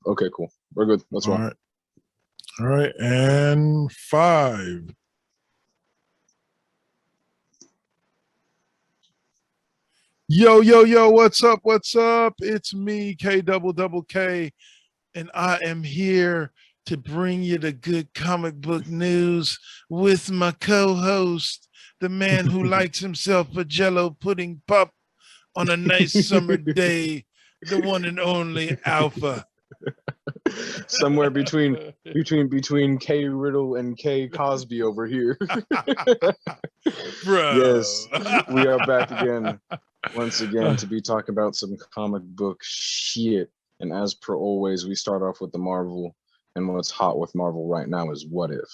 Okay, cool. We're good. Let's All roll. right. All right. And 5. Yo, yo, yo, what's up? What's up? It's me, K, and I am here to bring you the good comic book news with my co-host, the man who likes himself a Jello pudding pup on a nice summer day, the one and only Alpha. Somewhere between K Riddle and K Cosby over here. Bro. Yes, we are back again, once again, to be talking about some comic book shit. And as per always, we start off with the Marvel, and what's hot with Marvel right now is What If.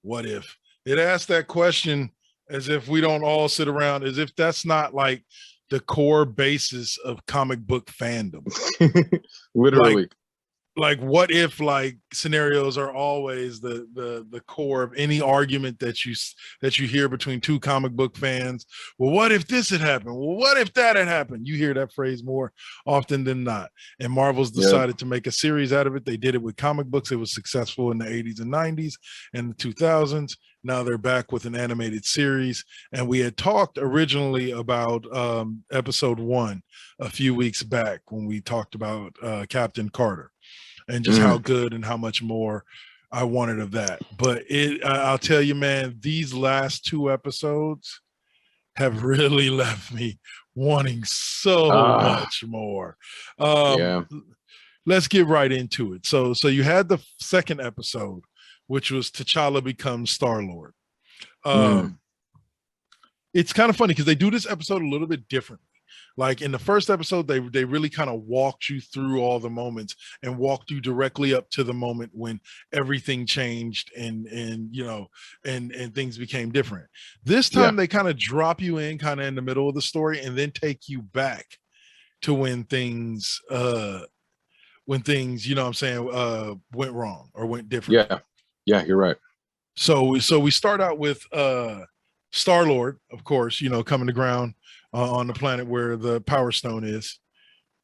What if? It asked that question as if we don't all sit around, as if that's not like the core basis of comic book fandom. Literally. Like what if like scenarios are always the core of any argument that you hear between two comic book fans. Well, what if this had happened? Well, what if that had happened? You hear that phrase more often than not. And Marvel's decided to make a series out of it. They did it with comic books. It was successful in the 80s and 90s and the 2000s. Now they're back with an animated series. And we had talked originally about episode 1 a few weeks back when we talked about Captain Carter and just how good and how much more I wanted of that. But I'll tell you, man, these last 2 episodes have really left me wanting so much more. Let's get right into it. So you had the second episode, which was T'Challa becomes Star-Lord. It's kind of funny because they do this episode a little bit differently. Like in the first episode, they really kind of walked you through all the moments and walked you directly up to the moment when everything changed and things became different. This time they kind of drop you in kind of in the middle of the story and then take you back to when things you know what I'm saying, went wrong or went different. Yeah, you're right. So we start out with Star-Lord, of course, coming to ground on the planet where the Power Stone is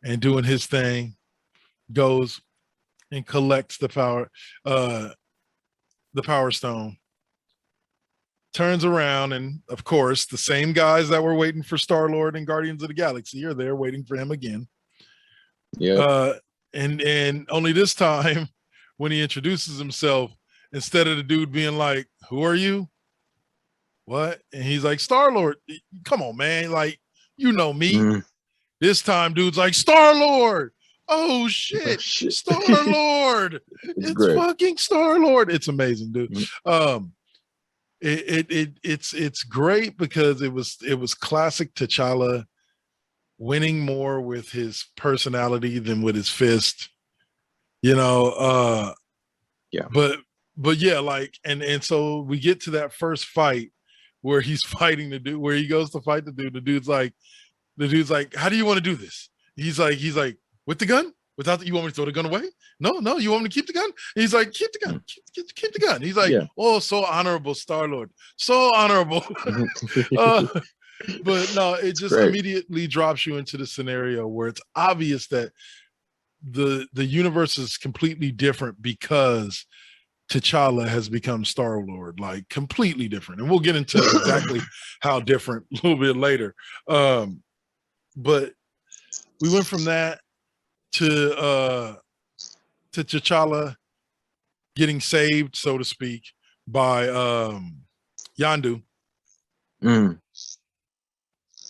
and doing his thing, goes and collects the Power Stone, turns around, and of course, the same guys that were waiting for Star-Lord and Guardians of the Galaxy are there waiting for him again. Yeah. And only this time, when he introduces himself, instead of the dude being like, "Who are you?" What? And he's like, Star-Lord, come on, man. Like, you know me. This time, dude's like, Star-Lord. Oh, shit. Star-Lord. It's fucking Star-Lord. It's amazing, dude. It's great because it was classic T'Challa winning more with his personality than with his fist. But yeah, like, and so we get to that first fight where he's fighting the dude, where he goes to fight the dude. The dude's like, how do you want to do this? He's like, with the gun? You want me to throw the gun away? No, you want me to keep the gun? He's like, keep the gun, keep the gun. He's like, oh, so honorable, Star-Lord, so honorable. But no, it just immediately drops you into the scenario where it's obvious that the universe is completely different because T'Challa has become Star-Lord, like completely different. And we'll get into exactly how different a little bit later. But we went from that to T'Challa getting saved, so to speak, by Yondu. And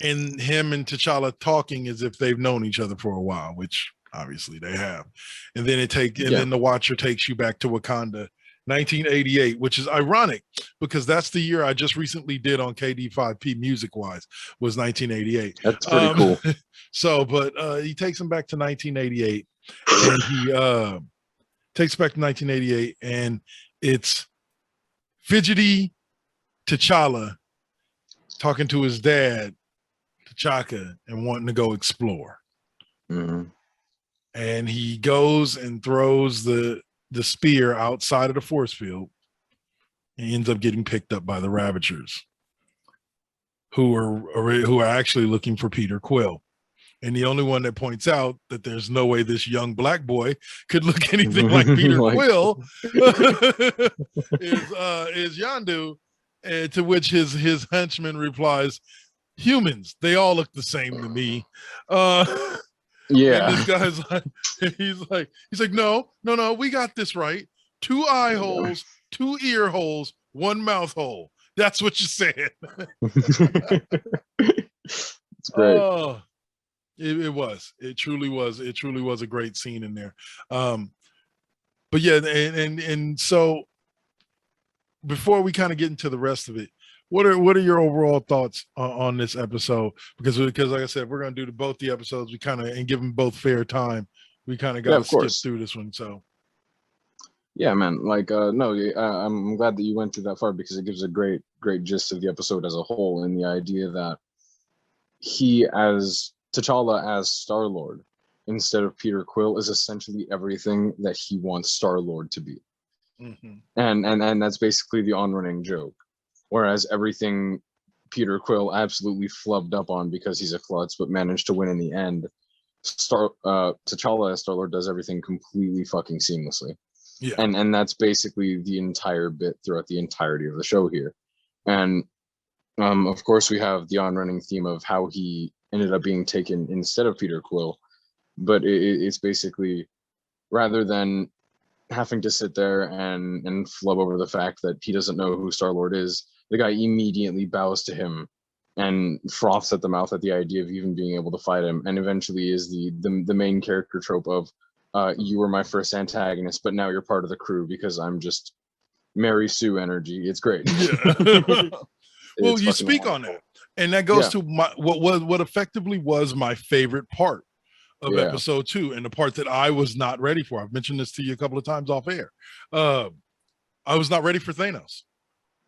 him and T'Challa talking as if they've known each other for a while, which obviously they have. And then then the Watcher takes you back to Wakanda, 1988, which is ironic because that's the year I just recently did on KD5P music-wise, was 1988. That's pretty cool. So, but he takes him back to 1988, and he takes back to 1988, and it's fidgety T'Challa talking to his dad, T'Chaka, and wanting to go explore. And he goes and throws the spear outside of the force field. He ends up getting picked up by the Ravagers, who are actually looking for Peter Quill. And the only one that points out that there's no way this young black boy could look anything like Peter Quill is Yondu, to which his henchman replies, "Humans, they all look the same to me." And this guy's like, he's like, no, we got this right. 2 eye holes, 2 ear holes, 1 mouth hole. That's what you said. It's great. Oh, it truly was a great scene in there. But yeah, and so before we kind of get into the rest of it, what are your overall thoughts on this episode? Because like I said, we're gonna do both the episodes. We kind of and give them both fair time. We kind of got to skip through this one. So yeah, man. Like no, I'm glad that you went through that far, because it gives a great gist of the episode as a whole, and the idea that T'Challa as Star-Lord instead of Peter Quill is essentially everything that he wants Star-Lord to be. And that's basically the on-running joke. Whereas everything Peter Quill absolutely flubbed up on because he's a klutz, but managed to win in the end, T'Challa as Star-Lord does everything completely fucking seamlessly. Yeah. And that's basically the entire bit throughout the entirety of the show here. And of course, we have the on-running theme of how he ended up being taken instead of Peter Quill. But it's basically, rather than having to sit there and flub over the fact that he doesn't know who Star-Lord is, the guy immediately bows to him and froths at the mouth at the idea of even being able to fight him, and eventually is the main character trope of, you were my first antagonist, but now you're part of the crew because I'm just Mary Sue energy. It's great. Yeah. Well, you speak wonderful on that, and that goes to what effectively was my favorite part of episode 2, and the part that I was not ready for. I've mentioned this to you a couple of times off air. I was not ready for Thanos.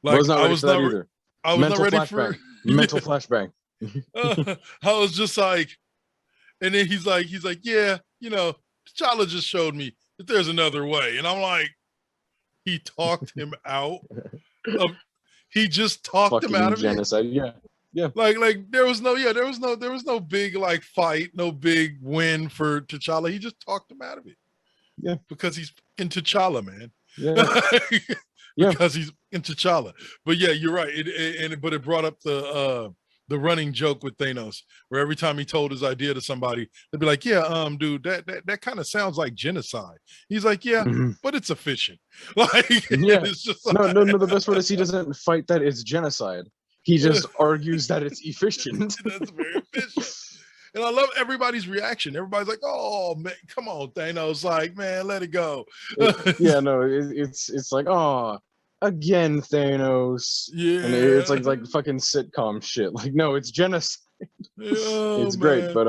Like, I was not ready for that either. I was not ready for mental flashbang. I was just like, and then he's like, yeah, T'Challa just showed me that there's another way, and I'm like, he talked him out. He just talked him out of genocide. It. Yeah. Like there was no big like fight, no big win for T'Challa. He just talked him out of it. Yeah, because he's in T'Challa, man. Yeah. Because he's in T'Challa. But yeah, you're right. But it brought up the running joke with Thanos, where every time he told his idea to somebody, they'd be like, "Yeah, dude, that kind of sounds like genocide." He's like, "Yeah, but it's efficient." Like, it's just like, no. The best part is he doesn't fight that it's genocide. He just argues that it's efficient. That's very efficient. And I love everybody's reaction. Everybody's like, "Oh man, come on, Thanos!" Like, man, let it go. It's like, oh, again, Thanos. Yeah, and it's like fucking sitcom shit. Like, no, it's genocide. It's great, but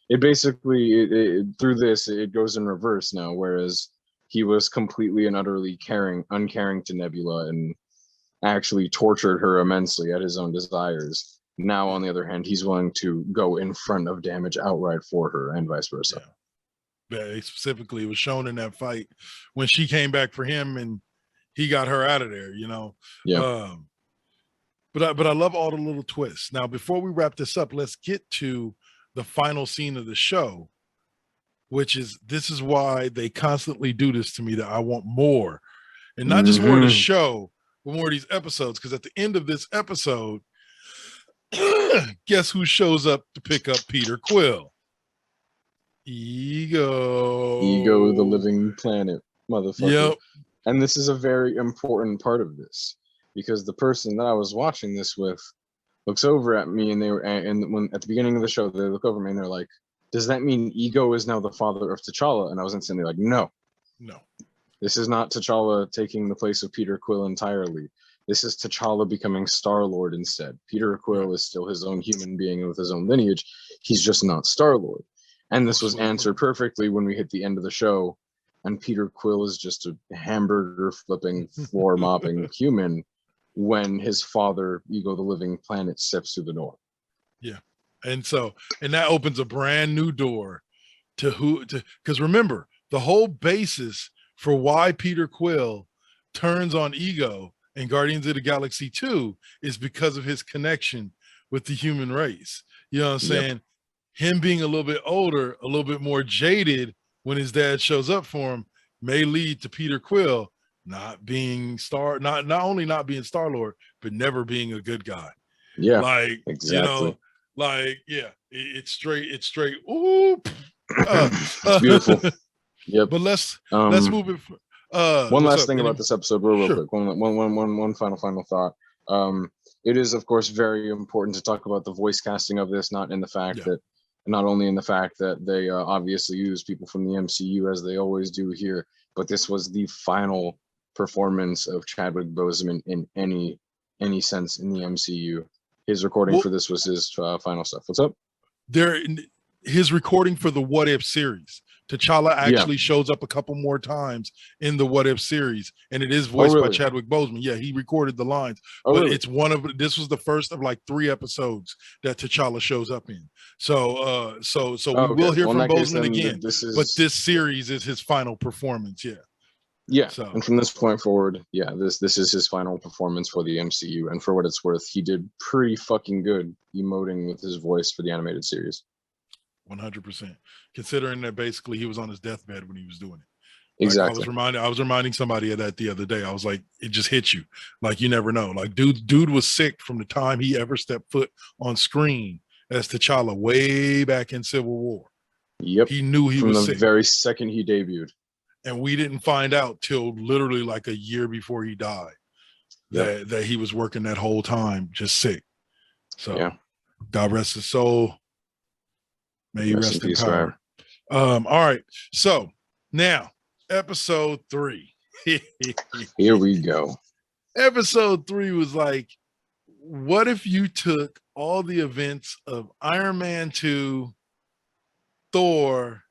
it basically through this it goes in reverse now. Whereas he was completely and utterly uncaring to Nebula and actually tortured her immensely at his own desires. Now, on the other hand, he's willing to go in front of damage outright for her, and vice versa. Yeah, specifically, it was shown in that fight when she came back for him and he got her out of there, Yeah. But I love all the little twists. Now, before we wrap this up, let's get to the final scene of the show, which is, this is why they constantly do this to me, that I want more. And not just more of the show, but more of these episodes. Because at the end of this episode, guess who shows up to pick up Peter Quill? Ego, the living planet, motherfucker. Yep. And this is a very important part of this, because the person that I was watching this with looks over at me, and when at the beginning of the show, they look over at me and they're like, "Does that mean Ego is now the father of T'Challa?" And I was instantly like, no. This is not T'Challa taking the place of Peter Quill entirely. This is T'Challa becoming Star-Lord instead. Peter Quill is still his own human being with his own lineage. He's just not Star-Lord. And this was answered perfectly when we hit the end of the show, and Peter Quill is just a hamburger flipping, floor mopping human when his father, Ego the Living Planet, steps through the door. Yeah. And that opens a brand new door because remember, the whole basis for why Peter Quill turns on Ego in Guardians of the Galaxy 2 is because of his connection with the human race. You know what I'm saying? him being a little bit older, a little bit more jaded when his dad shows up for him may lead to Peter Quill not only not being Star-Lord, but never being a good guy. Yeah, like exactly. It's straight. Ooh, It's beautiful. Yep. But let's move it. One last thing about this episode, real quick. One final thought. It is, of course, very important to talk about the voice casting of this, not only in the fact that they obviously use people from the MCU as they always do here, but this was the final performance of Chadwick Boseman in any sense in the MCU. His recording for this was his final stuff. What's up? His recording for the What If series. T'Challa actually shows up a couple more times in the What If series, and it is voiced by Chadwick Boseman. Yeah, he recorded the lines, but it's this was the first of like 3 episodes that T'Challa shows up in. So we will hear from Boseman again, but this series is his final performance. Yeah. So, and from this point forward, this is his final performance for the MCU, and for what it's worth, he did pretty fucking good emoting with his voice for the animated series. 100%, considering that basically he was on his deathbed when he was doing it. Exactly. I was reminding somebody of that the other day. I was like, it just hits you. Like, you never know. Like, dude was sick from the time he ever stepped foot on screen as T'Challa way back in Civil War. Yep. He knew he was sick. From the very second he debuted. And we didn't find out till literally like a year before he died that he was working that whole time just sick. So God rest his soul. May he rest in power. All right. So now, episode 3. Here we go. Episode 3 was like, what if you took all the events of Iron Man 2, Thor,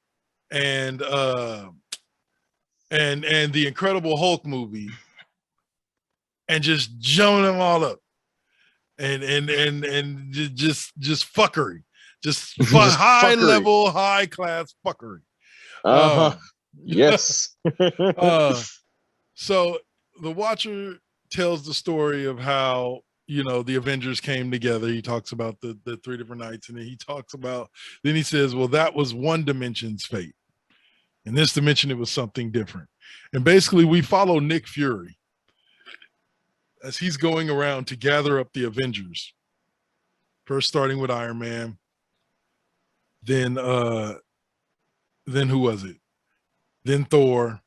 and the Incredible Hulk movie and just jump them all up and just fuckery. Just high level, high class fuckery. Yes. So the Watcher tells the story of how, the Avengers came together. He talks about the 3 different nights, and then he says, well, that was one dimension's fate. In this dimension, it was something different. And basically, we follow Nick Fury as he's going around to gather up the Avengers. First starting with Iron Man. Then who was it? Then Thor.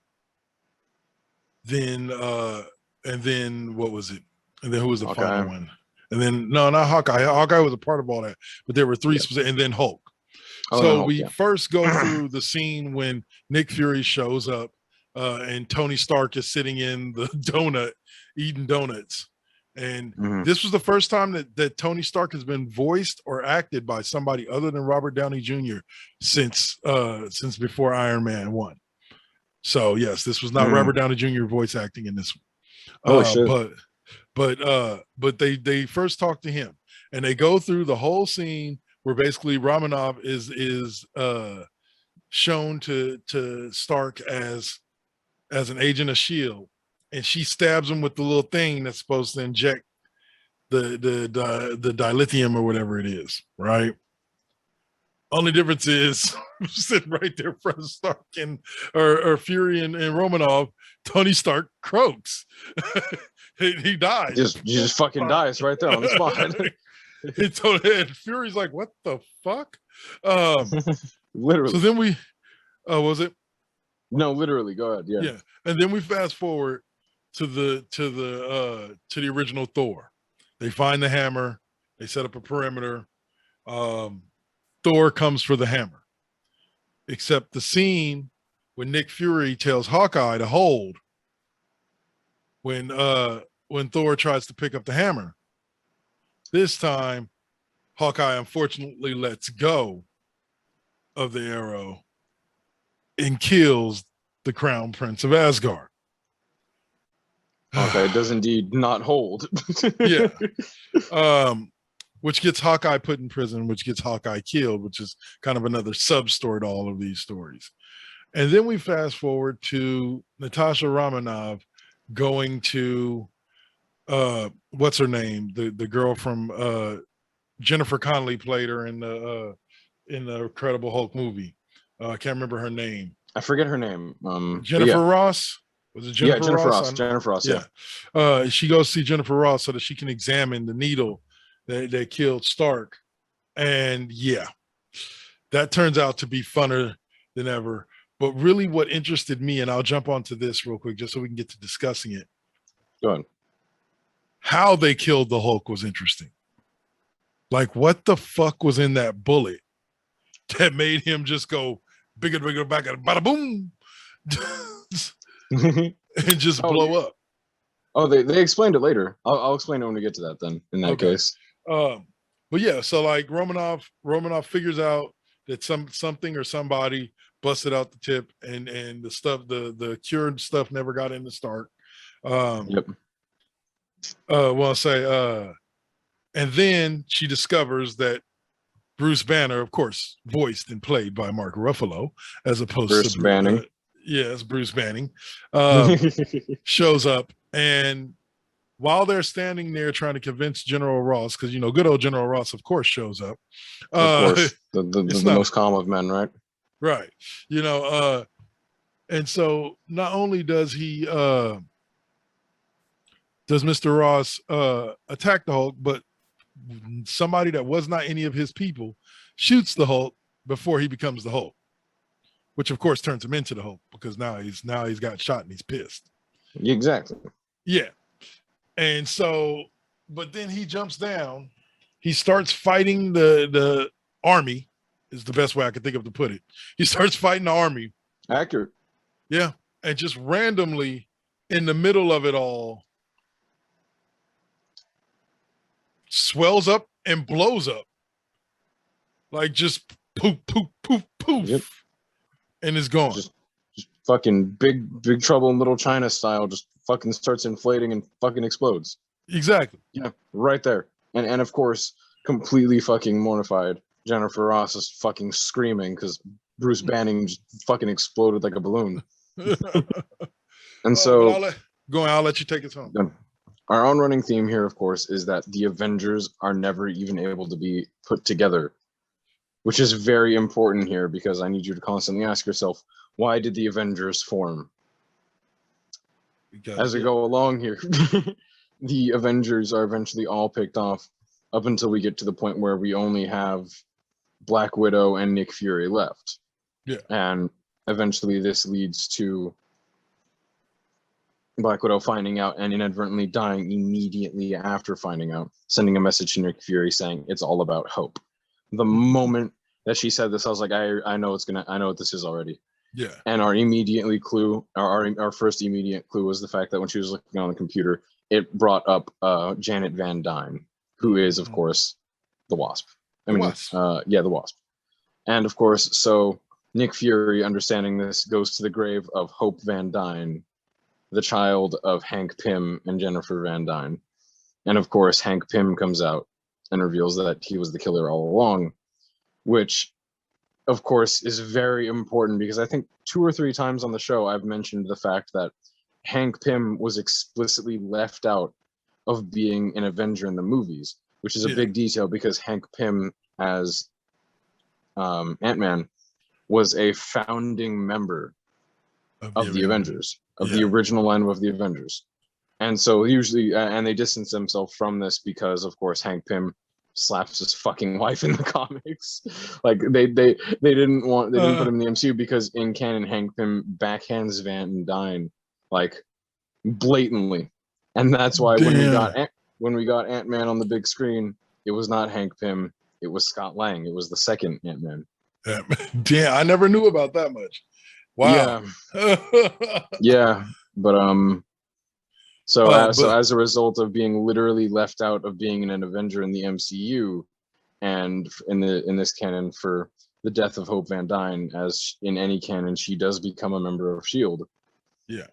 Then and then what was it? And then who was the final one? And then not Hawkeye. Hawkeye was a part of all that, but there were 3 specific, and then Hulk. So we first go through the scene when Nick Fury shows up, and Tony Stark is sitting in the donut, eating donuts. And this was the first time that Tony Stark has been voiced or acted by somebody other than Robert Downey Jr. since before Iron Man 1. So yes, this was not Robert Downey Jr. voice acting in this one. But they first talk to him, and they go through the whole scene where basically Romanov is shown to Stark as an agent of S.H.I.E.L.D., and she stabs him with the little thing that's supposed to inject the dilithium or whatever it is, right? Only difference is sitting right there in front of Stark or Fury and Romanov, Tony Stark croaks. he dies. He just fucking dies right there on the spot. And Fury's like, what the fuck? Literally. So then we was it? No, literally. Go ahead. Yeah. And then we fast forward to the original Thor. They find the hammer. They set up a perimeter. Thor comes for the hammer. Except the scene when Nick Fury tells Hawkeye to hold when Thor tries to pick up the hammer. This time, Hawkeye unfortunately lets go of the arrow and kills the Crown Prince of Asgard. Hawkeye does indeed not hold. Yeah. Which gets Hawkeye put in prison, which gets Hawkeye killed, which is kind of another sub-story to all of these stories. And then we fast forward to Natasha Romanoff going to what's her name? The girl from Jennifer Connelly played her in the in the Incredible Hulk movie. I can't remember her name. I forget her name. Jennifer Ross. Was it Jennifer Jennifer Ross? Ross. Jennifer Ross. Yeah. She goes see Jennifer Ross so that she can examine the needle that killed Stark. And yeah, that turns out to be funner than ever. But really what interested me, and I'll jump onto this real quick just so we can get to discussing it. Go on. How they killed the Hulk was interesting. Like, what the fuck was in that bullet that made him just go bigger, back at bada boom and just blow up? Oh, they explained it later. I'll explain it when we get to that then, in that case. But yeah, so like Romanoff figures out that something or somebody busted out the tip, and the stuff, the cured stuff never got in the Stark. Yep. And then she discovers that Bruce Banner, of course, voiced and played by Mark Ruffalo, as opposed Bruce to Banning. Yes, Bruce Banning, shows up, and while they're standing there trying to convince General Ross, because good old General Ross, of course, shows up. Of course, the most calm of men, right? Right. And so not only does he does Mr. Ross attack the Hulk, but somebody that was not any of his people shoots the Hulk before he becomes the Hulk, which of course turns him into the Hulk, because now he's got shot and he's pissed. Exactly. Yeah. And so, but then he jumps down, he starts fighting the army, is the best way I could think of to put it. He starts fighting the army. Accurate. Yeah. And just randomly in the middle of it all, swells up and blows up. Like just poof, poof, poof, poof. Yep. And is gone. Just fucking big trouble in Little China style, just fucking starts inflating and fucking explodes. Exactly. Yeah, right there. And of course, completely fucking mortified, Jennifer Ross is fucking screaming because Bruce Banning just fucking exploded like a balloon. And so I'll let you take it home. Our own running theme here, of course, is that the Avengers are never even able to be put together, which is very important here, because I need you to constantly ask yourself, why did the Avengers form? As we go along here, the Avengers are eventually all picked off up until we get to the point where we only have Black Widow and Nick Fury left. Yeah. And eventually this leads to Black Widow finding out and inadvertently dying immediately after finding out, sending a message to Nick Fury saying it's all about hope. The moment that she said this, I was like, I know what this is already. Yeah. And our first immediate clue was the fact that when she was looking on the computer, it brought up Janet Van Dyne, who is, of course, the Wasp. The Wasp. And of course, so Nick Fury, understanding this, goes to the grave of Hope Van Dyne, the child of Hank Pym and Jennifer Van Dyne. And of course, Hank Pym comes out and reveals that he was the killer all along, which, of course, is very important, because I think 2 or 3 times on the show I've mentioned the fact that Hank Pym was explicitly left out of being an Avenger in the movies, which is a big detail, because Hank Pym as Ant-Man was a founding member of the Avengers, of the original lineup of the Avengers. And so usually, and they distance themselves from this because, of course, Hank Pym slaps his fucking wife in the comics. Like they didn't put him in the MCU because in canon, Hank Pym backhands Van Dyne like blatantly, and that's why when we got Ant-Man on the big screen, it was not Hank Pym, it was Scott Lang. It was the second Ant-Man. Damn, I never knew about that much. Wow. Yeah, but so as a result of being literally left out of being an Avenger in the MCU, and in this canon for the death of Hope Van Dyne, as in any canon, she does become a member of S.H.I.E.L.D. Yeah.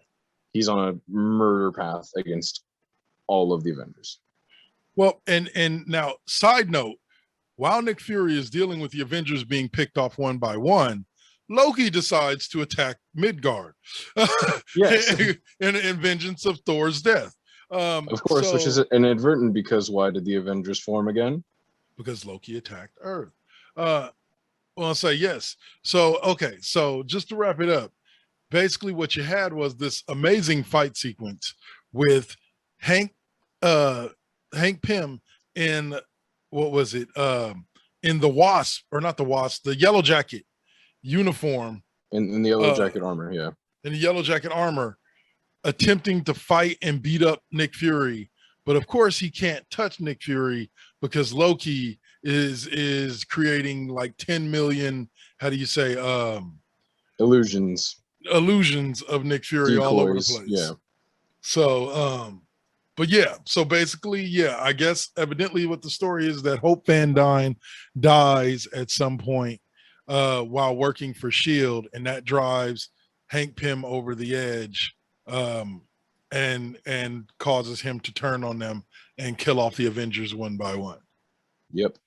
He's on a murder path against all of the Avengers. Well, and now, side note, while Nick Fury is dealing with the Avengers being picked off one by one, Loki decides to attack Midgard. Yes. in vengeance of Thor's death. Of course, which is inadvertent, because why did the Avengers form again? Because Loki attacked Earth. Well, I'll say yes. So, okay. So just to wrap it up, basically what you had was this amazing fight sequence with Hank, Hank Pym in, what was it? In the Wasp, or not the Wasp, the Yellow Jacket uniform. In the Yellow Jacket armor, yeah. In the Yellow Jacket armor, attempting to fight and beat up Nick Fury. But of course he can't touch Nick Fury because Loki is creating like 10 million, how do you say, illusions of Nick Fury. Decoys, all over the place. Yeah. So but yeah, so basically, yeah, I guess evidently what the story is that Hope Van Dyne dies at some point while working for SHIELD, and that drives Hank Pym over the edge, and causes him to turn on them and kill off the Avengers one by one. Yep.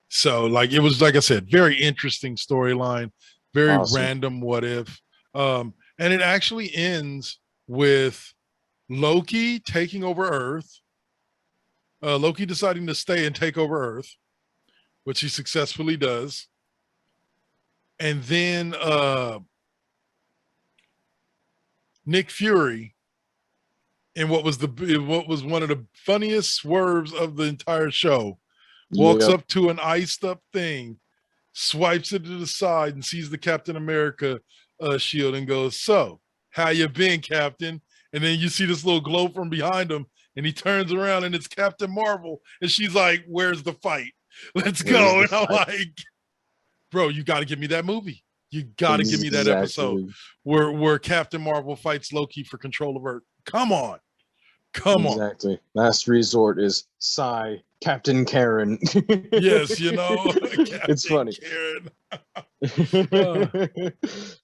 So like, it was, like I said, very interesting storyline, very awesome. Random what if. And it actually ends with Loki taking over Earth, Loki deciding to stay and take over Earth, which he successfully does. And then Nick Fury, in what was one of the funniest swerves of the entire show, walks up to an iced up thing, swipes it to the side, and sees the Captain America shield and goes, "So, how you been, Captain?" And then you see this little glow from behind him, and he turns around and it's Captain Marvel, and she's like, "Where's the fight? Let's go." And I'm like, bro, you got to give me that movie. You got to give me that episode where Captain Marvel fights Loki for control of Earth. Come on. Come on. Exactly. Last resort is Sigh, Captain Karen. Yes, you know. It's funny. Karen.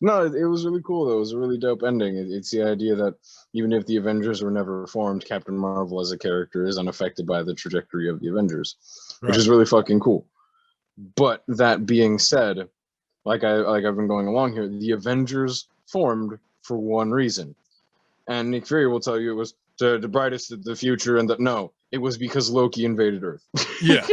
No, it was really cool, though. It was a really dope ending. It's the idea that even if the Avengers were never formed, Captain Marvel as a character is unaffected by the trajectory of the Avengers, which is really fucking cool. But that being said, like I've been going along here, the Avengers formed for one reason. And Nick Fury will tell you it was the brightest of the future, and that no, it was because Loki invaded Earth. Yeah.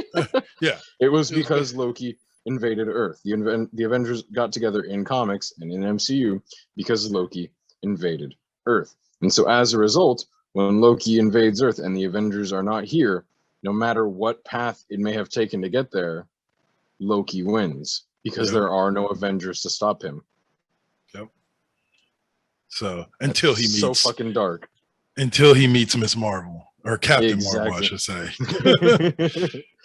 Yeah. It was because Loki invaded Earth. The Avengers got together in comics and in MCU because Loki invaded Earth. And so as a result, when Loki invades Earth and the Avengers are not here, no matter what path it may have taken to get there, Loki wins because there are no Avengers to stop him. Yep. So until he meets, so fucking dark. Until he meets Miss Marvel, or Captain Marvel, I should say.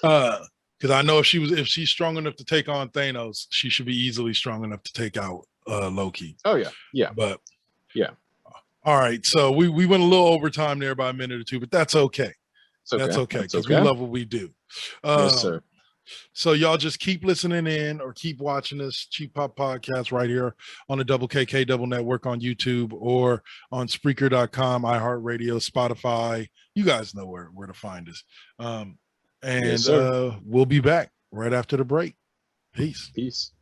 Because I know if she's strong enough to take on Thanos, she should be easily strong enough to take out Loki. Oh yeah, yeah. But yeah. All right, so we went a little over time there by a minute or two, but that's okay. That's okay because we love what we do. Yes, sir. So y'all just keep listening in or keep watching this Cheap Pop podcast right here on the Double KK Double Network on YouTube or on Spreaker.com, iHeartRadio, Spotify. You guys know where to find us. We'll be back right after the break. Peace. Peace.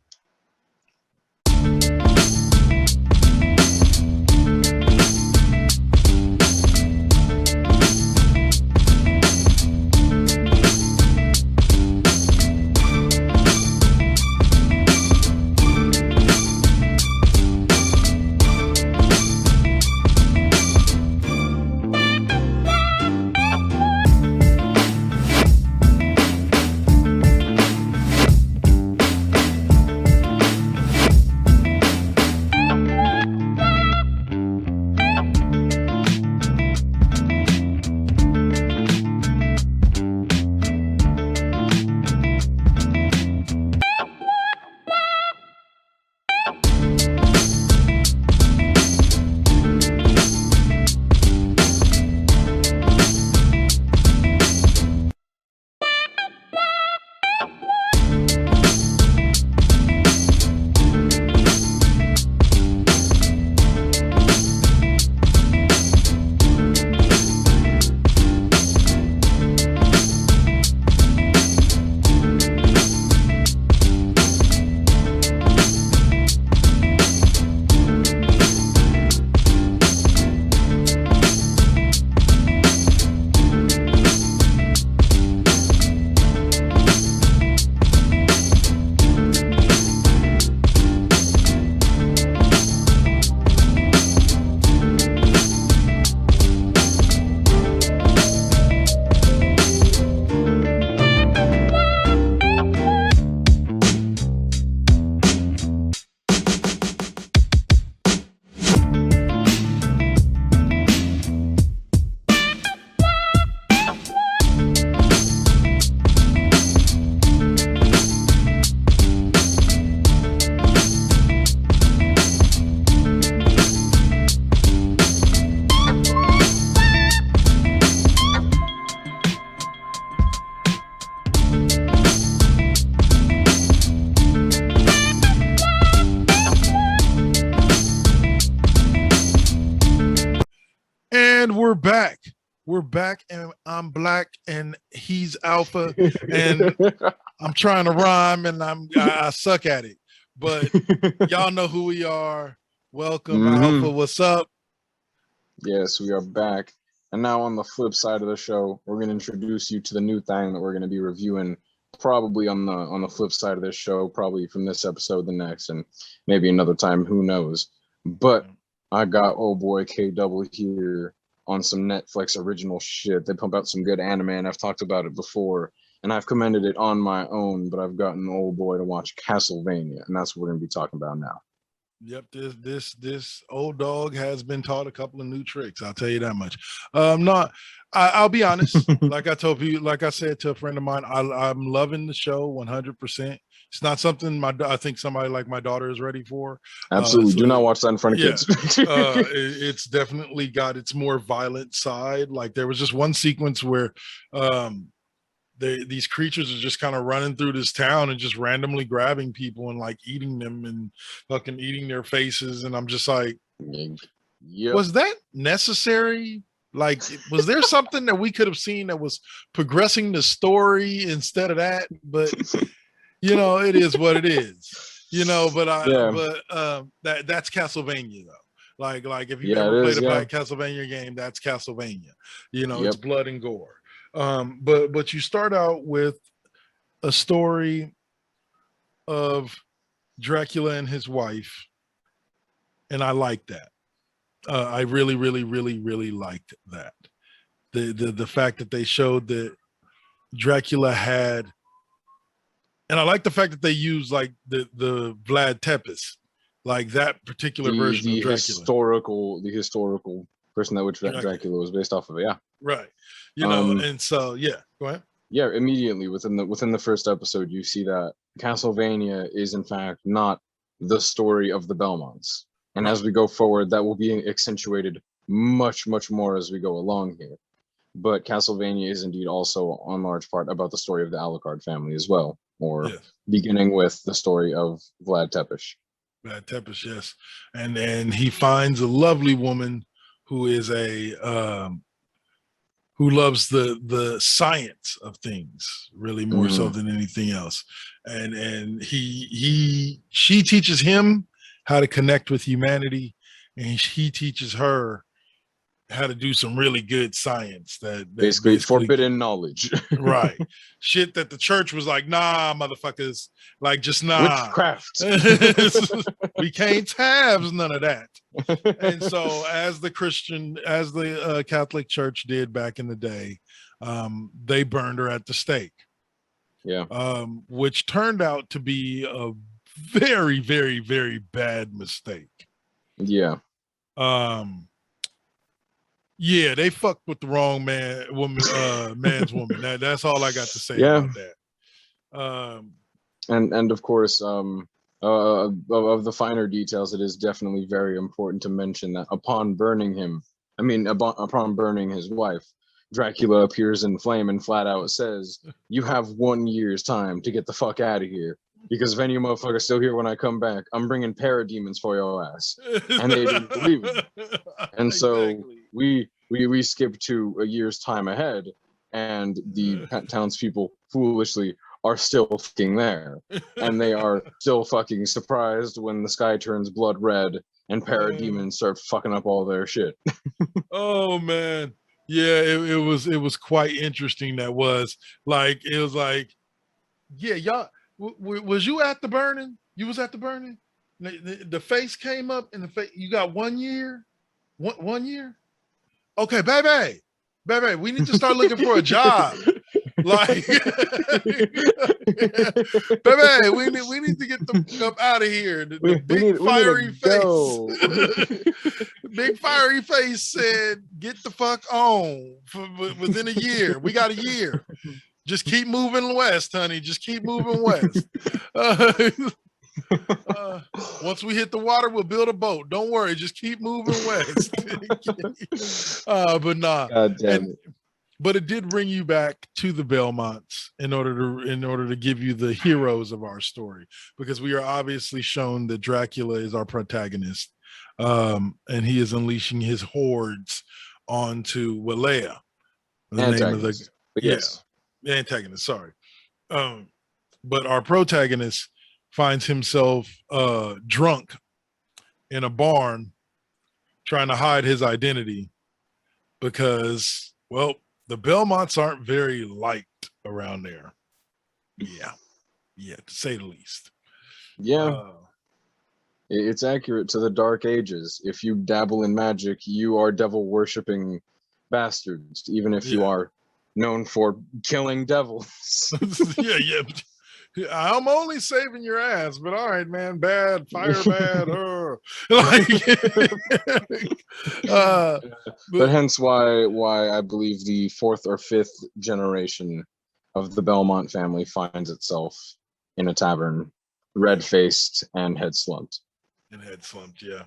we're back. We're back, and I'm black, and he's alpha, and I'm trying to rhyme, and I suck at it. But y'all know who we are. Welcome, Alpha. What's up? Yes, we are back. And now on the flip side of the show, we're going to introduce you to the new thing that we're going to be reviewing probably on the flip side of this show, probably from this episode, the next, and maybe another time, who knows. But I got old boy K Double here on some Netflix original shit. They pump out some good anime, and I've talked about it before, and I've commended it on my own, but I've gotten old boy to watch Castlevania, and that's what we're going to be talking about now. Yep, this old dog has been taught a couple of new tricks. I'll tell you that much. I'll be honest. Like I told you, like I said to a friend of mine, I'm loving the show 100%. It's not something I think somebody like my daughter is ready for. Absolutely, do not watch that in front of kids. It's definitely got its more violent side. Like there was just one sequence where these creatures are just kind of running through this town and just randomly grabbing people and like eating them and fucking eating their faces. And I'm just like, was that necessary? Like, was there something that we could have seen that was progressing the story instead of that? But you know, it is what it is, you know, but that's Castlevania though. Like if you've ever played a Castlevania game, that's Castlevania, you know, it's blood and gore. But you start out with a story of Dracula and his wife, and I like that. I really liked that. The fact that they showed that Dracula had, and I like the fact that they used like the Vlad Tepes, like that particular version of Dracula. The historical person that which Dracula was based off of. Yeah. Right. You know, and so go ahead. Yeah, immediately within the first episode, you see that Castlevania is in fact not the story of the Belmonts. And as we go forward, that will be accentuated much more as we go along here. But Castlevania is indeed also on large part about the story of the Alucard family as well, or beginning with the story of Vlad Tepes. Vlad Tepes, yes. And he finds a lovely woman who is who loves the science of things really more so than anything else. And she teaches him how to connect with humanity, and he teaches her how to do some really good science that basically forbidden knowledge. Right. Shit that the church was like, nah, motherfuckers, like just nah. Witchcraft. We can't have none of that. And so as the Catholic Church did back in the day, they burned her at the stake. Yeah. Which turned out to be a very bad mistake. Yeah. Yeah, they fucked with the wrong man's woman. That's all I got to say about that. And of course, of the finer details, it is definitely very important to mention that upon burning his wife, Dracula appears in flame and flat out says, "You have 1 year's time to get the fuck out of here. Because if any motherfuckers still here when I come back, I'm bringing parademons for your ass." And they didn't believe him. And so we skip to a year's time ahead, and the townspeople foolishly are still fucking there. And they are still fucking surprised when the sky turns blood red and parademons start fucking up all their shit. Oh, man. Yeah, it was quite interesting. That was like, it was like, yeah, y'all. Was you at the burning? You was at the burning? The face came up and the face, you got 1 year? 1 year? Okay, baby, we need to start looking for a job. Like, baby, we need to get the fuck up out of here. The big fiery face. Big fiery face said, "Get the fuck on." Within a year, we got a year. Just keep moving west, honey. Just keep moving west. Once we hit the water, we'll build a boat. Don't worry. Just keep moving west. But nah. God damn it. But it did bring you back to the Belmonts in order to give you the heroes of our story, because we are obviously shown that Dracula is our protagonist, and he is unleashing his hordes onto Walea, the name of the Antagonist. But yes. the antagonist. Sorry, but our protagonist finds himself drunk in a barn, trying to hide his identity because, well, the Belmonts aren't very liked around there. Yeah, to say the least. Yeah. It's accurate to the Dark Ages. If you dabble in magic, you are devil worshipping bastards, even if you are known for killing devils. yeah. I'm only saving your ass, but all right, man. Bad, fire bad. But hence why I believe the fourth or fifth generation of the Belmont family finds itself in a tavern, red-faced and head slumped. Yeah.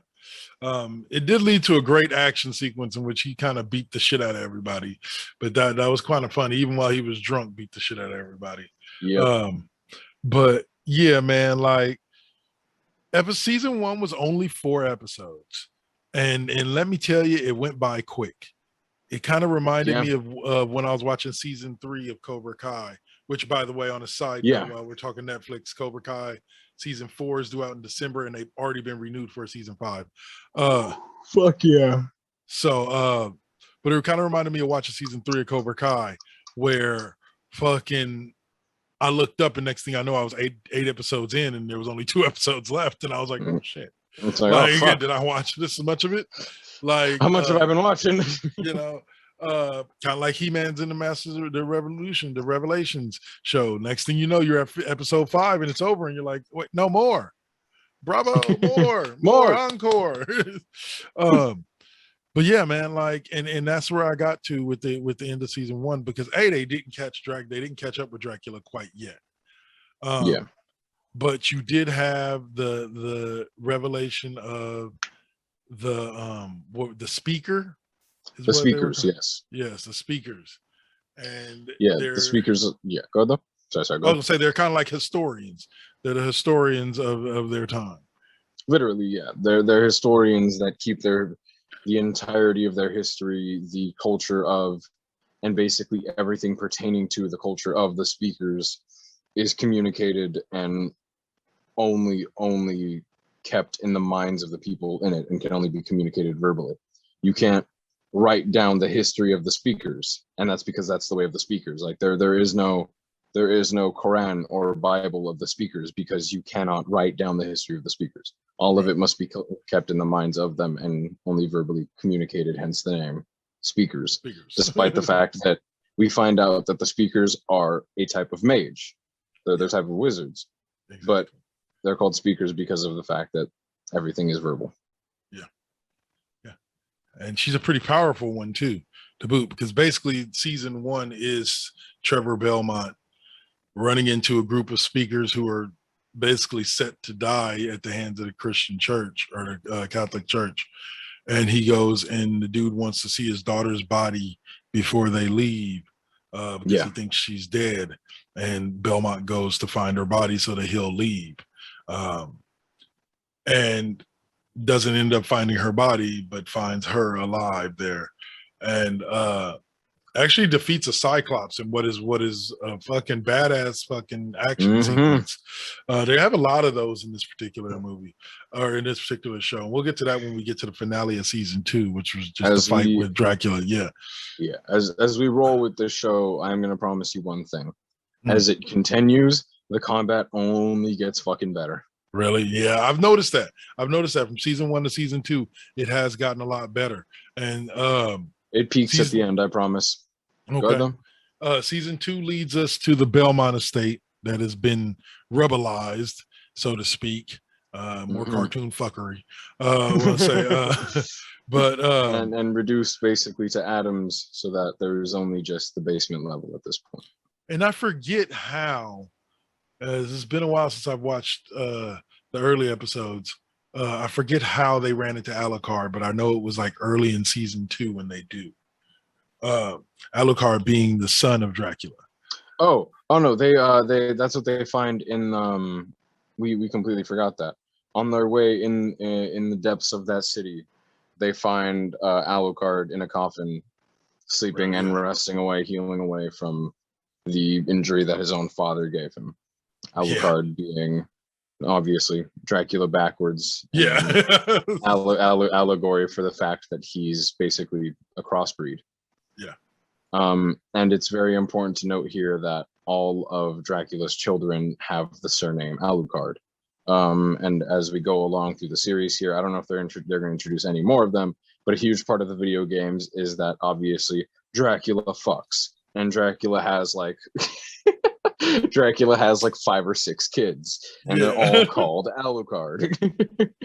It did lead to a great action sequence in which he kind of beat the shit out of everybody, but that was kind of funny. Even while he was drunk, beat the shit out of everybody. Yeah. But yeah, man, like season 1 was only 4 episodes, and let me tell you, it went by quick. It kind of reminded me of when I was watching season 3 of Cobra Kai, which, by the way, on a side note, while we're talking Netflix, Cobra Kai season 4 is due out in December, and they've already been renewed for season 5. Fuck yeah. So, but it kind of reminded me of watching season 3 of Cobra Kai, where fucking I looked up, and next thing I know, I was eight episodes in, and there was only 2 episodes left, and I was like, "Oh shit!" It's like, oh, fuck. Did I watch this much of it? Like, how much have I been watching? You know, kind of like He-Man's in the Masters of the Revelations show. Next thing you know, you're at episode 5, and it's over, and you're like, "Wait, no more! Bravo, more encore!" But yeah, man, like, and that's where I got to with the end of season 1, because they didn't catch up with Dracula quite yet. But you did have the revelation of the speaker. The speakers, yes, the speakers, and the speakers. Yeah, go ahead. Sorry. Go ahead. I was gonna say they're kind of like historians. They're the historians of their time. Literally, yeah, they're historians that keep the entirety of their history, the culture of, and basically everything pertaining to the culture of the speakers is communicated and only kept in the minds of the people in it, and can only be communicated verbally. You can't write down the history of the speakers, and that's because that's the way of the speakers. Like there is no Quran or Bible of the speakers, because you cannot write down the history of the speakers. All of it must be kept in the minds of them and only verbally communicated, hence the name speakers. Despite the fact that we find out that the speakers are a type of mage. They're a type of wizards. Exactly. But they're called speakers because of the fact that everything is verbal. Yeah. And she's a pretty powerful one too, to boot, because basically season 1 is Trevor Belmont running into a group of speakers who are basically set to die at the hands of the Christian church, or the Catholic church. And he goes, and the dude wants to see his daughter's body before they leave, because he thinks she's dead. And Belmont goes to find her body so that he'll leave, and doesn't end up finding her body, but finds her alive there, and actually defeats a Cyclops in what is a fucking badass fucking action sequence. They have a lot of those in this particular movie, or in this particular show. And we'll get to that when we get to the finale of season 2, which was just a fight with Dracula. Yeah. As we roll with this show, I'm gonna promise you one thing: as it continues, the combat only gets fucking better. Really? Yeah, I've noticed that. From season 1 to season 2, it has gotten a lot better, and it peaks at the end, I promise. Okay. Season 2 leads us to the Belmont estate that has been rebelized, so to speak. More cartoon fuckery. But and reduced basically to atoms, so that there's only just the basement level at this point. And I forget how. It's been a while since I've watched the early episodes. I forget how they ran into Alucard, but I know it was like early in season 2 when they do. Alucard being the son of Dracula. Oh no, they that's what they find in we completely forgot that. On their way in the depths of that city, they find Alucard in a coffin, sleeping and resting away, healing away from the injury that his own father gave him. Alucard being obviously Dracula backwards. Allegory for the fact that he's basically a crossbreed. Yeah. And it's very important to note here that all of Dracula's children have the surname Alucard. And as we go along through the series here, I don't know if they're going to introduce any more of them, but a huge part of the video games is that obviously Dracula fucks, and Dracula has like 5 or 6 kids, and they're all called Alucard.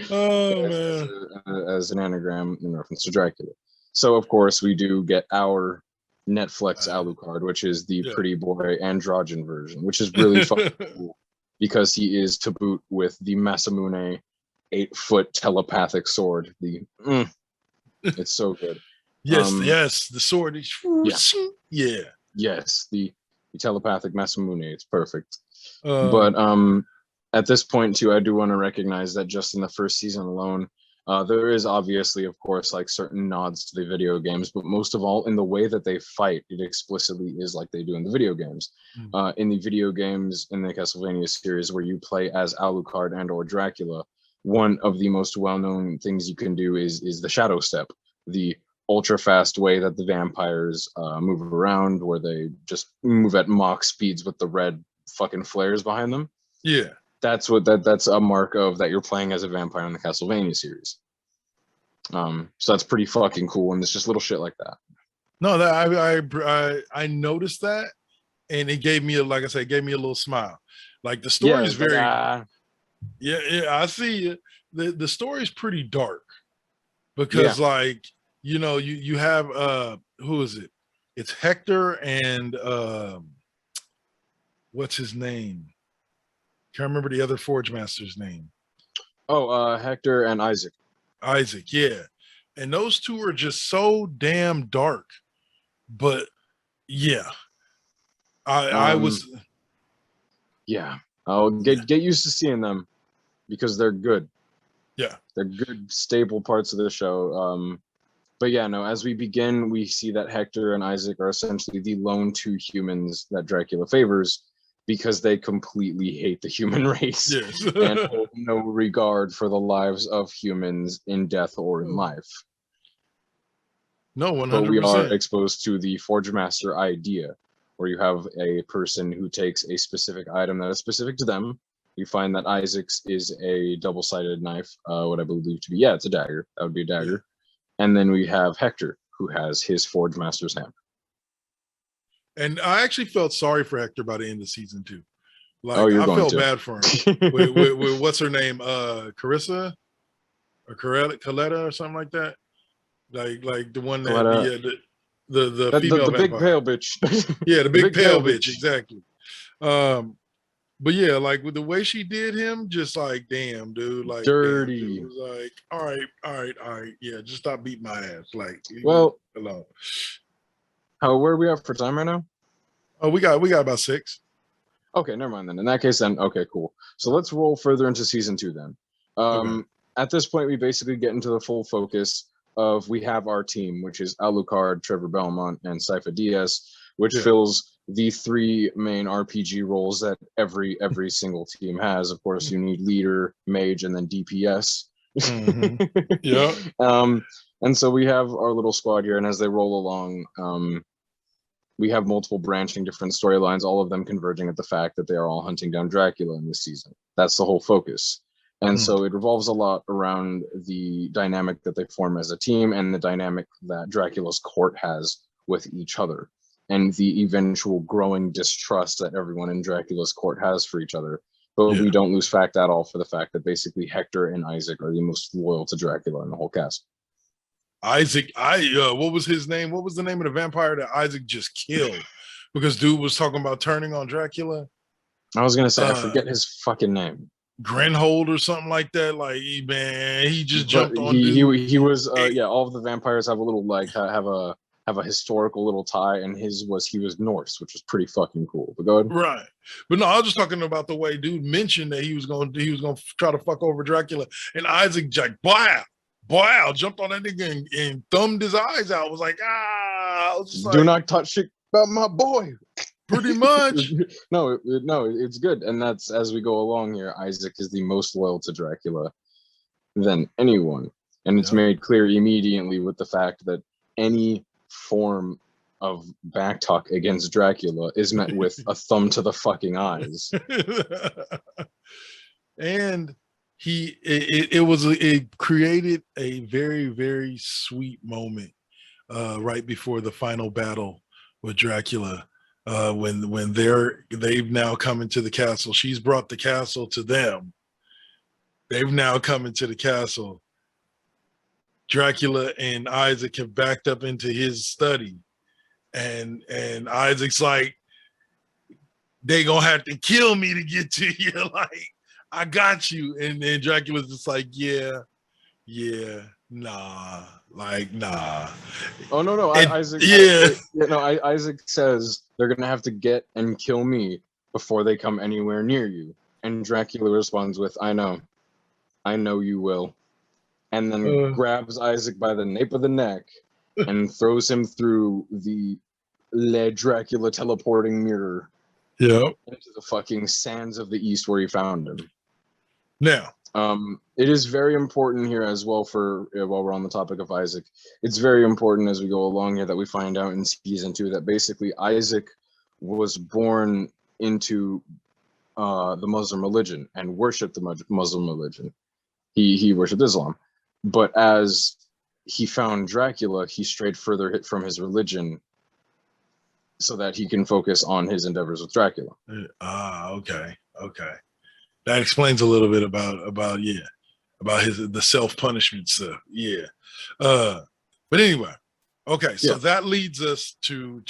Man, as an anagram in reference to Dracula. So of course we do get our Netflix Alucard, which is the pretty boy androgen version, which is really fucking cool because he is to boot with the Masamune 8-foot telepathic sword. It's so good. Yes, the sword is yes, the telepathic Masamune. It's perfect. But at this point too, I do want to recognize that just in the first season alone, there is obviously, of course, like certain nods to the video games, but most of all in the way that they fight, it explicitly is like they do in the video games. In the video games in the Castlevania series, where you play as Alucard and or Dracula, one of the most well-known things you can do is the shadow step, the ultra fast way that the vampires move around, where they just move at Mach speeds with the red fucking flares behind them. Yeah. That's a mark of that you're playing as a vampire in the Castlevania series. So that's pretty fucking cool, and it's just little shit like that. No, that I noticed that, and it gave me a little smile. Like the story is very I see it. The story is pretty dark because like you have who is it? It's Hector and what's his name? Can't remember the other Forge Master's name. Hector and Isaac. Isaac, yeah. And those two are just so damn dark. But yeah. I was I'll get used to seeing them because they're good. Yeah. They're good staple parts of the show. But yeah, no, as we begin, we see that Hector and Isaac are essentially the lone 2 humans that Dracula favors, because they completely hate the human race and hold no regard for the lives of humans in death or in life. No, 100%. But we are exposed to the Forge Master idea, where you have a person who takes a specific item that is specific to them. We find that Isaac's is a double-sided knife, what I believe to be, it's a dagger. That would be a dagger. And then we have Hector, who has his Forge Master's hammer. And I actually felt sorry for Hector by the end of season 2. Like I felt bad for him. with what's her name? Carissa or Coletta or something like that. Like the one that the female the big pale bitch. Yeah, the big pale bitch, exactly. But yeah, like with the way she did him, just like damn, dude, like dirty. Damn, dude, like all right, yeah, just stop beating my ass. Like alone. Where are we at for time right now? Oh, we got about 6. Okay, never mind then. In that case, then okay, cool. So let's roll further into season 2 then. At this point, we basically get into the full focus of we have our team, which is Alucard, Trevor Belmont, and Sypha Diaz, which fills the 3 main RPG roles that every single team has. Of course, you need leader, mage, and then DPS. Yeah. And so we have our little squad here, and as they roll along, we have multiple branching different storylines, all of them converging at the fact that they are all hunting down Dracula in this season. That's the whole focus. And so it revolves a lot around the dynamic that they form as a team and the dynamic that Dracula's court has with each other, and the eventual growing distrust that everyone in Dracula's court has for each other. But we don't lose fact at all for the fact that basically Hector and Isaac are the most loyal to Dracula in the whole cast. Isaac, what was his name? What was the name of the vampire that Isaac just killed? Because dude was talking about turning on Dracula. I was gonna say I forget his fucking name. Grenhold or something like that. Like man, he just jumped on. He was all of the vampires have a little like have a historical little tie, and he was Norse, which was pretty fucking cool. But go ahead. Right. But no, I was just talking about the way dude mentioned that he was going to try to fuck over Dracula, and Isaac like blah wow, jumped on that nigga and thumbed his eyes out. Was like, I was just Do like, not touch shit about my boy. pretty much. No, it's good. And that's, as we go along here, Isaac is the most loyal to Dracula than anyone. And it's made clear immediately with the fact that any form of backtalk against Dracula is met with a thumb to the fucking eyes. And it created a very, very sweet moment right before the final battle with Dracula. When they've now come into the castle. She's brought the castle to them. They've now come into the castle. Dracula and Isaac have backed up into his study, and Isaac's like, they gonna have to kill me to get to you. Like, I got you. And then Dracula's just like, yeah, nah, like, nah. Oh no, and, Isaac. Isaac says they're gonna have to get and kill me before they come anywhere near you. And Dracula responds with, I know you will. And then grabs Isaac by the nape of the neck and throws him through the Dracula teleporting mirror. Yep. Into the fucking sands of the east where he found him. Now, it is very important here as well while we're on the topic of Isaac, it's very important as we go along here that we find out in season 2 that basically Isaac was born into the Muslim religion and worshipped the Muslim religion. He worshipped Islam. But as he found Dracula, he strayed further from his religion so that he can focus on his endeavors with Dracula. Okay. That explains a little bit about the self-punishment stuff. Yeah. But anyway, okay, so that leads us to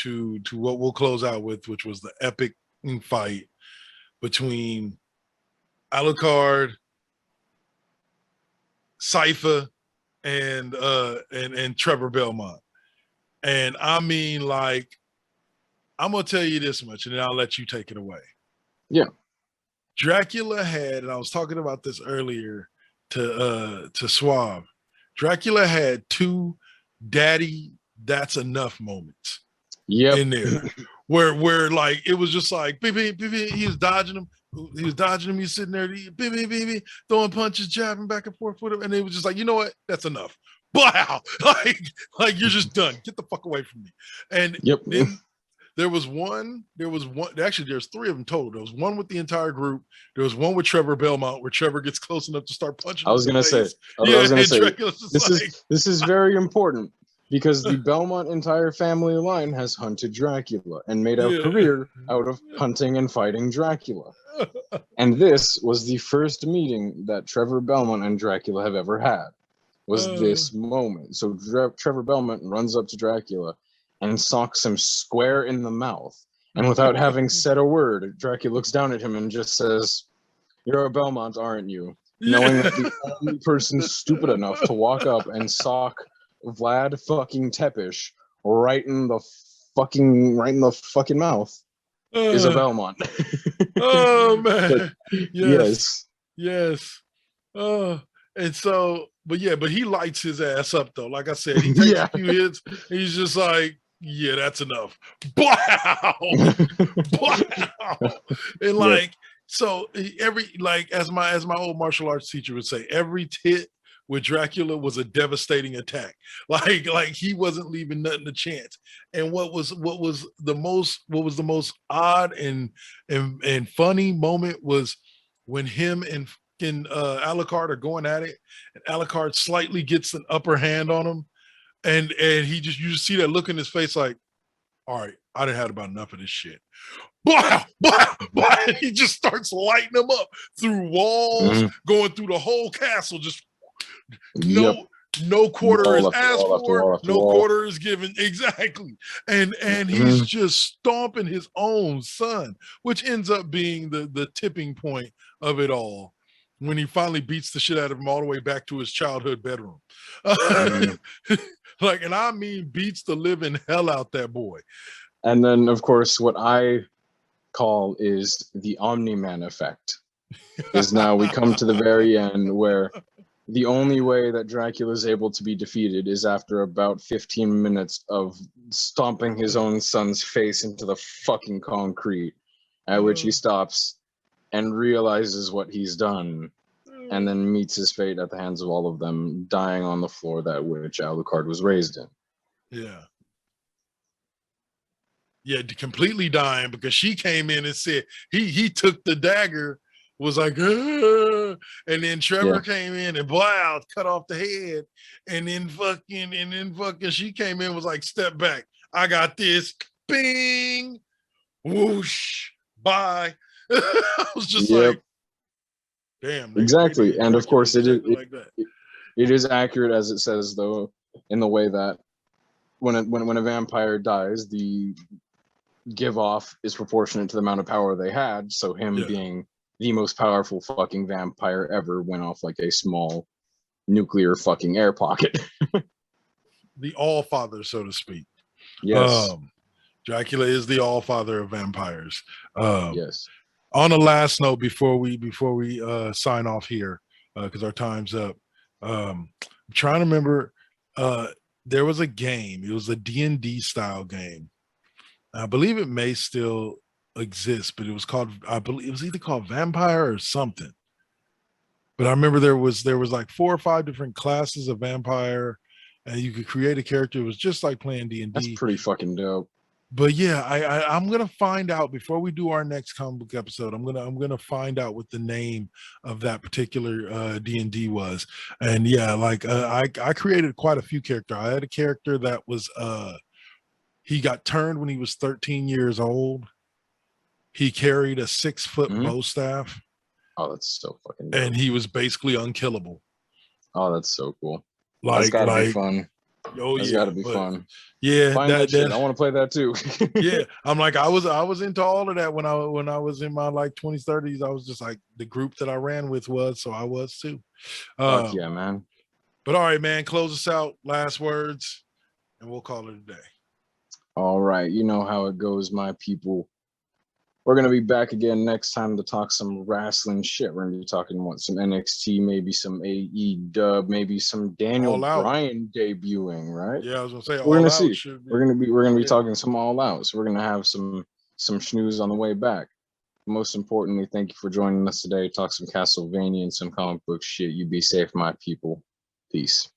what we'll close out with, which was the epic fight between Alucard, Cypher, and Trevor Belmont. And I mean, like, I'm gonna tell you this much, and then I'll let you take it away. Yeah. Dracula had, and I was talking about this earlier to Suave. Dracula had 2 daddy that's enough moments in there where like it was just like beep, beep, beep, beep. He was dodging him. He's sitting there beep, beep, beep, throwing punches, jabbing back and forth with him, and it was just like, you know what? That's enough. Wow, like you're just done. Get the fuck away from me. And then there was one, actually there's 3 of them total. There was one with the entire group. There was one with Trevor Belmont where Trevor gets close enough to start punching. I was gonna say, this is very important because the Belmont entire family line has hunted Dracula and made a career out of hunting and fighting Dracula. And this was the first meeting that Trevor Belmont and Dracula have ever had, was this moment. So Trevor Belmont runs up to Dracula and socks him square in the mouth. And without having said a word, Dracula looks down at him and just says, "You're a Belmont, aren't you?" Knowing that the only person stupid enough to walk up and sock Vlad fucking Tepish right in the fucking mouth is a Belmont. Oh man. Yes. And so, but he lights his ass up though. Like I said, he takes a few hits. He's just like, yeah, that's enough. Wow. And like, so as my old martial arts teacher would say, every hit with Dracula was a devastating attack. Like he wasn't leaving nothing to chance. And what was the most odd and funny moment was when him and Alucard are going at it, and Alucard slightly gets an upper hand on him, and you just see that look in his face like, all right, I done had about enough of this shit. Blah, blah, blah. He just starts lighting them up through walls, going through the whole castle, just no quarter is asked for, no quarter is given. Exactly. And he's just stomping his own son, which ends up being the tipping point of it all, when he finally beats the shit out of him all the way back to his childhood bedroom. Like, and I mean beats the living hell out that boy. And then, of course, what I call is the Omni-Man effect. Is now we come to the very end where the only way that Dracula is able to be defeated is after about 15 minutes of stomping his own son's face into the fucking concrete, at which he stops and realizes what he's done, and then meets his fate at the hands of all of them, dying on the floor that which Alucard was raised in. Yeah. Yeah, completely dying, because she came in and said he took the dagger, was like, "Ugh," and then Trevor came in and wow, cut off the head, and then fucking she came in, was like, "Step back, I got this." Bing, whoosh, bye. I was just like, damn. Exactly, and of course it is accurate as it says, though, in the way that when a vampire dies, the give off is proportionate to the amount of power they had. So him being the most powerful fucking vampire ever went off like a small nuclear fucking air pocket. The All-Father, so to speak. Yes. Dracula is the All-Father of vampires. Yes. On a last note, before we sign off here, because our time's up, I'm trying to remember. There was a game. It was a D&D style game. I believe it may still exist, but it was called, I believe it was either called Vampire or something. But I remember there was like 4 or 5 different classes of vampire, and you could create a character. It was just like playing D&D. That's pretty fucking dope. But yeah, I'm gonna find out before we do our next comic book episode. I'm gonna find out what the name of that particular D&D was. And yeah, like I created quite a few characters. I had a character that was he got turned when he was 13 years old. He carried a 6-foot bow staff. Oh, that's so fucking dope. And he was basically unkillable. Oh, that's so cool. Like, that's gotta be fun. Oh, that's gotta be fun. Yeah, that shit. I want to play that too. Yeah, I'm like, I was into all of that when I was in my like 20s, 30s. I was just like, the group that I ran with was, so I was too. Fuck yeah, man. But all right, man, close us out. Last words, and we'll call it a day. All right, you know how it goes, my people. We're gonna be back again next time to talk some wrestling shit. We're gonna be talking some NXT, maybe some AEW, maybe some Daniel Bryan debuting, right? Yeah, I was gonna say we're gonna see. We're gonna be talking some All Out. So we're gonna have some schnews on the way back. Most importantly, thank you for joining us today. Talk some Castlevania and some comic book shit. You be safe, my people. Peace.